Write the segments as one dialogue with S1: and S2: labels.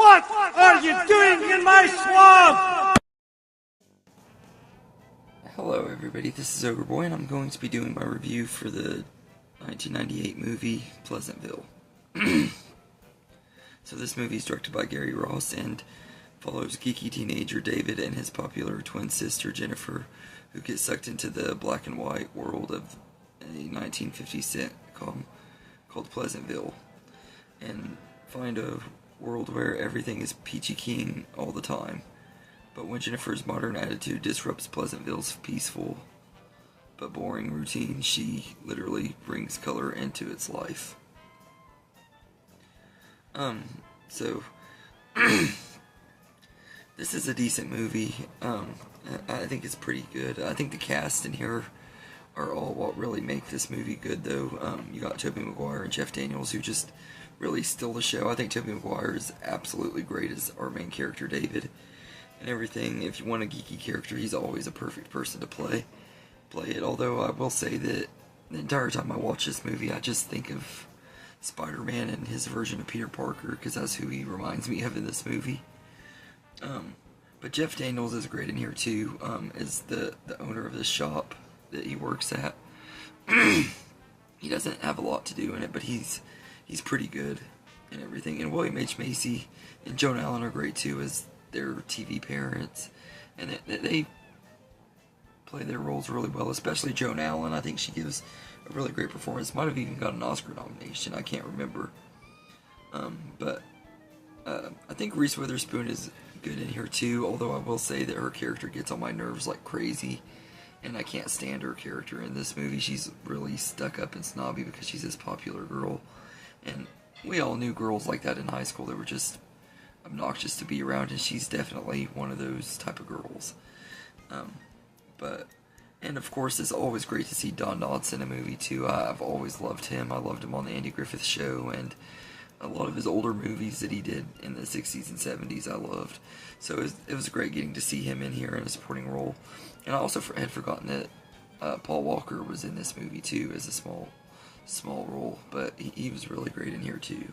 S1: What are you doing in my swamp?
S2: Hello everybody, this is Ogre Boy, and I'm going to be doing my review for the 1998 movie, Pleasantville. So this movie is directed by Gary Ross and follows geeky teenager David and his popular twin sister Jennifer, who get sucked into the black and white world of a 1950s sitcom called Pleasantville, and find a world where everything is peachy keen all the time. But when Jennifer's modern attitude disrupts Pleasantville's peaceful but boring routine, she literally brings color into its life. This is a decent movie. I think it's pretty good. I think the cast in here are all what really make this movie good, though. You got Tobey Maguire and Jeff Daniels, who just really steal the show. I think Tobey Maguire is absolutely great as our main character, David, and everything. If you want a geeky character, he's always a perfect person to play it. Although I will say that the entire time I watch this movie, I just think of Spider-Man and his version of Peter Parker, because that's who he reminds me of in this movie. But Jeff Daniels is great in here too, as the owner of the shop that he works at. He doesn't have a lot to do in it, but he's pretty good and everything. And William H. Macy and Joan Allen are great too as their TV parents, and they play their roles really well, especially Joan Allen. I think she gives a really great performance. Might have even got an Oscar nomination, I can't remember. But I think Reese Witherspoon is good in here too, although I will say that her character gets on my nerves like crazy, and I can't stand her character in this movie. She's really stuck up and snobby because she's this popular girl, and we all knew girls like that in high school that were just obnoxious to be around, and she's definitely one of those type of girls. And of course, it's always great to see Don Knotts in a movie too. I've always loved him. I loved him on the Andy Griffith Show, and a lot of his older movies that he did in the 60s and 70s I loved. So it was great getting to see him in here in a supporting role. And I also had forgotten that Paul Walker was in this movie too, as a small role, but he was really great in here too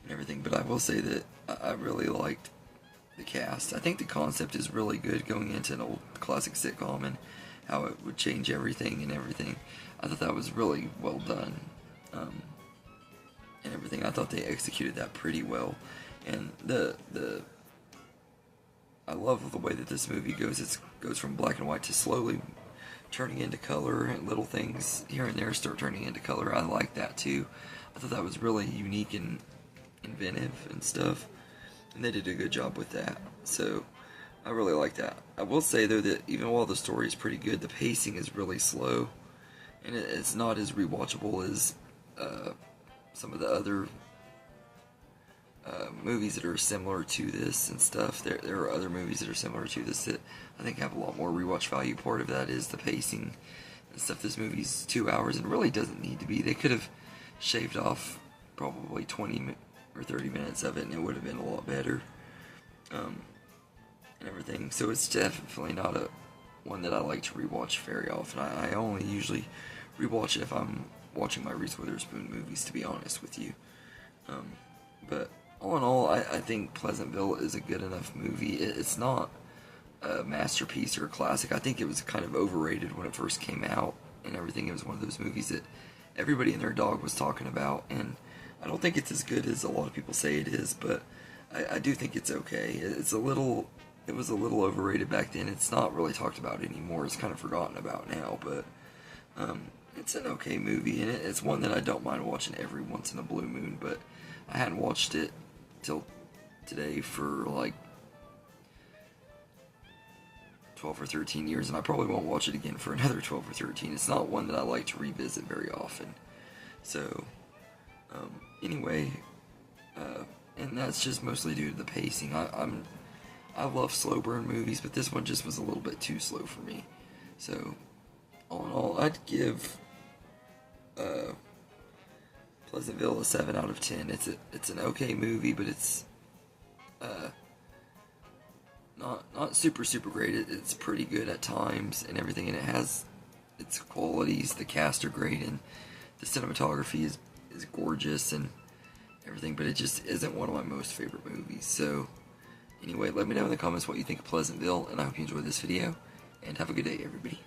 S2: and everything. But I will say that I really liked the cast. I think the concept is really good, going into an old classic sitcom and how it would change everything and everything. I thought that was really well done, and everything. I thought they executed that pretty well, and I love the way that this movie goes. It goes from black and white to slowly turning into color, and little things here and there start turning into color. I like that too. I thought that was really unique and inventive and stuff, and they did a good job with that. So I really like that. I will say though that even while the story is pretty good, the pacing is really slow, and it's not as rewatchable as some of the other movies that are similar to this and stuff. There are other movies that are similar to this that I think have a lot more rewatch value. Part of that is the pacing and stuff. This movie's 2 hours and really doesn't need to be. They could have shaved off probably 20 or 30 minutes of it, and it would have been a lot better, and everything. So it's definitely not one that I like to rewatch very often. I only usually rewatch it if I'm watching my Reese Witherspoon movies, to be honest with you. But all in all, I think Pleasantville is a good enough movie. It's not a masterpiece or a classic. I think it was kind of overrated when it first came out and everything. It was one of those movies that everybody and their dog was talking about, and I don't think it's as good as a lot of people say it is, but I do think it's okay. It was a little overrated back then. It's not really talked about anymore. It's kind of forgotten about now, but it's an okay movie, and it's one that I don't mind watching every once in a blue moon. But I hadn't watched it till today for like 12 or 13 years, and I probably won't watch it again for another 12 or 13. It's not one that I like to revisit very often. So anyway, and that's just mostly due to the pacing. I love slow burn movies, but this one just was a little bit too slow for me. So all in all, I'd give Pleasantville a 7 out of 10. It's an okay movie, but it's not super great. It's pretty good at times and everything, and it has its qualities. The cast are great, and the cinematography is gorgeous, and everything, but it just isn't one of my most favorite movies. So anyway, let me know in the comments what you think of Pleasantville, and I hope you enjoyed this video, and have a good day, everybody.